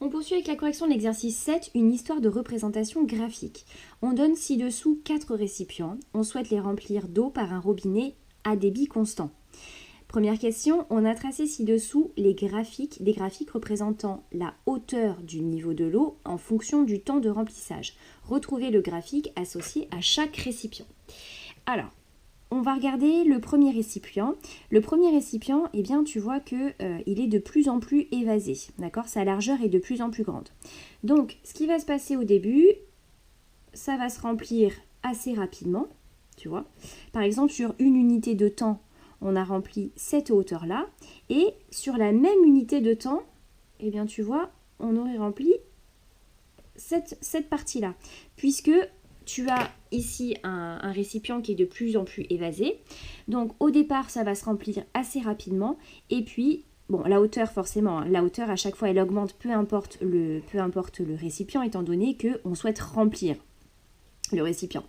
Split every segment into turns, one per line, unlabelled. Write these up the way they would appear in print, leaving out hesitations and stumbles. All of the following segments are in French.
On poursuit avec la correction de l'exercice 7, une histoire de représentation graphique. On donne ci-dessous 4 récipients. On souhaite les remplir d'eau par un robinet à débit constant. Première question, on a tracé ci-dessous des graphiques représentant la hauteur du niveau de l'eau en fonction du temps de remplissage. Retrouvez le graphique associé à chaque récipient. Alors, on va regarder le premier récipient. Le premier récipient, eh bien, tu vois qu'il est de plus en plus évasé. D'accord ? Sa largeur est de plus en plus grande. Donc, ce qui va se passer au début, ça va se remplir assez rapidement. Tu vois ? Par exemple, sur une unité de temps, on a rempli cette hauteur-là. Et sur la même unité de temps, eh bien, tu vois, on aurait rempli cette partie-là. Puisque tu as ici un récipient qui est de plus en plus évasé. Donc au départ, ça va se remplir assez rapidement. Et puis, bon, la hauteur forcément, la hauteur à chaque fois elle augmente, peu importe le récipient, étant donné qu'on souhaite remplir le récipient.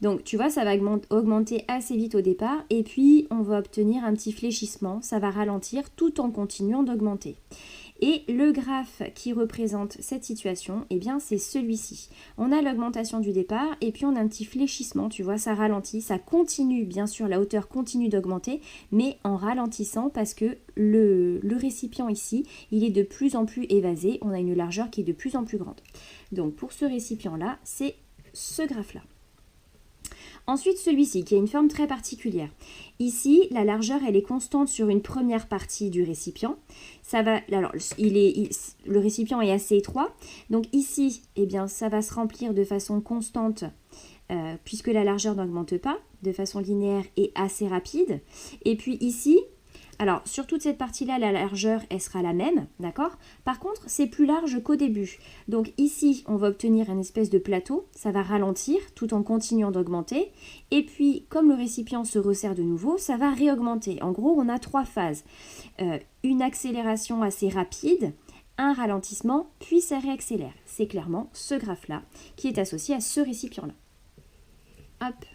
Donc tu vois, ça va augmenter assez vite au départ. Et puis on va obtenir un petit fléchissement. Ça va ralentir tout en continuant d'augmenter. Et le graphe qui représente cette situation, eh bien c'est celui-ci. On a l'augmentation du départ et puis on a un petit fléchissement, tu vois, ça ralentit, ça continue, bien sûr, la hauteur continue d'augmenter, mais en ralentissant parce que le récipient ici, il est de plus en plus évasé, on a une largeur qui est de plus en plus grande. Donc pour ce récipient-là, c'est ce graphe-là. Ensuite, celui-ci, qui a une forme très particulière. Ici, la largeur, elle est constante sur une première partie du récipient. Alors, le récipient est assez étroit. Donc ici, eh bien, ça va se remplir de façon constante, puisque la largeur n'augmente pas, de façon linéaire et assez rapide. Et puis ici, alors, sur toute cette partie-là, la largeur, elle sera la même, d'accord ? Par contre, c'est plus large qu'au début. Donc ici, on va obtenir une espèce de plateau. Ça va ralentir tout en continuant d'augmenter. Et puis, comme le récipient se resserre de nouveau, ça va réaugmenter. En gros, on a 3 phases. Une accélération assez rapide, un ralentissement, puis ça réaccélère. C'est clairement ce graphe-là qui est associé à ce récipient-là. Hop.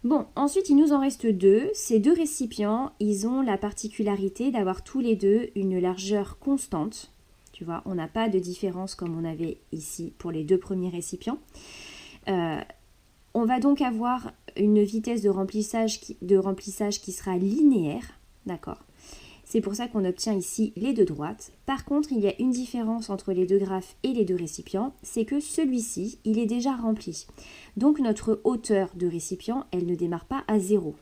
Bon, ensuite, il nous en reste 2. Ces 2 récipients, ils ont la particularité d'avoir tous les 2 une largeur constante. Tu vois, on n'a pas de différence comme on avait ici pour les 2 premiers récipients. On va donc avoir une vitesse de remplissage qui sera linéaire, d'accord ? C'est pour ça qu'on obtient ici les 2 droites. Par contre, il y a une différence entre les 2 graphes et les 2 récipients, c'est que celui-ci, il est déjà rempli. Donc notre hauteur de récipient, elle ne démarre pas à 0.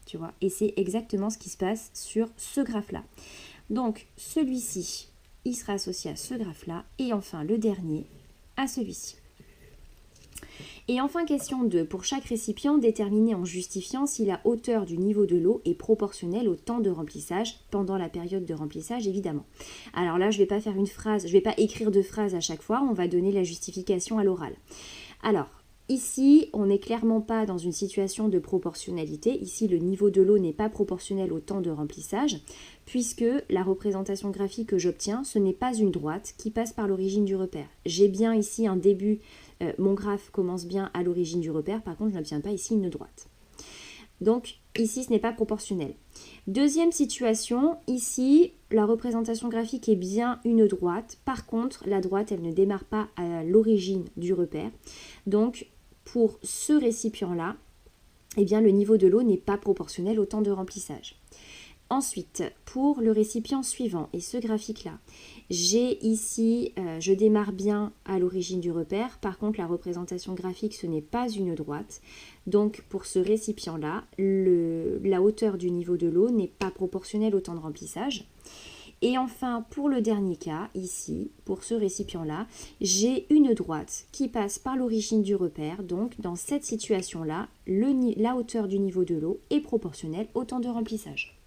Tu vois, et c'est exactement ce qui se passe sur ce graphe-là. Donc celui-ci, il sera associé à ce graphe-là. Et enfin, le dernier, à celui-ci. Et enfin, question 2. Pour chaque récipient, déterminer en justifiant si la hauteur du niveau de l'eau est proportionnelle au temps de remplissage, pendant la période de remplissage, évidemment. Alors là, je ne vais pas faire une phrase, je ne vais pas écrire de phrase à chaque fois, on va donner la justification à l'oral. Alors, ici, on n'est clairement pas dans une situation de proportionnalité. Ici, le niveau de l'eau n'est pas proportionnel au temps de remplissage, puisque la représentation graphique que j'obtiens, ce n'est pas une droite qui passe par l'origine du repère. J'ai bien ici un début, mon graphe commence bien à l'origine du repère, par contre, je n'obtiens pas ici une droite. Donc, ici, ce n'est pas proportionnel. Deuxième situation, ici, la représentation graphique est bien une droite. Par contre, la droite, elle ne démarre pas à l'origine du repère. Donc, pour ce récipient-là, eh bien, le niveau de l'eau n'est pas proportionnel au temps de remplissage. Ensuite, pour le récipient suivant et ce graphique-là, j'ai ici, je démarre bien à l'origine du repère. Par contre, la représentation graphique, ce n'est pas une droite. Donc, pour ce récipient-là, la hauteur du niveau de l'eau n'est pas proportionnelle au temps de remplissage. Et enfin, pour le dernier cas, ici, pour ce récipient-là, j'ai une droite qui passe par l'origine du repère. Donc, dans cette situation-là, la hauteur du niveau de l'eau est proportionnelle au temps de remplissage.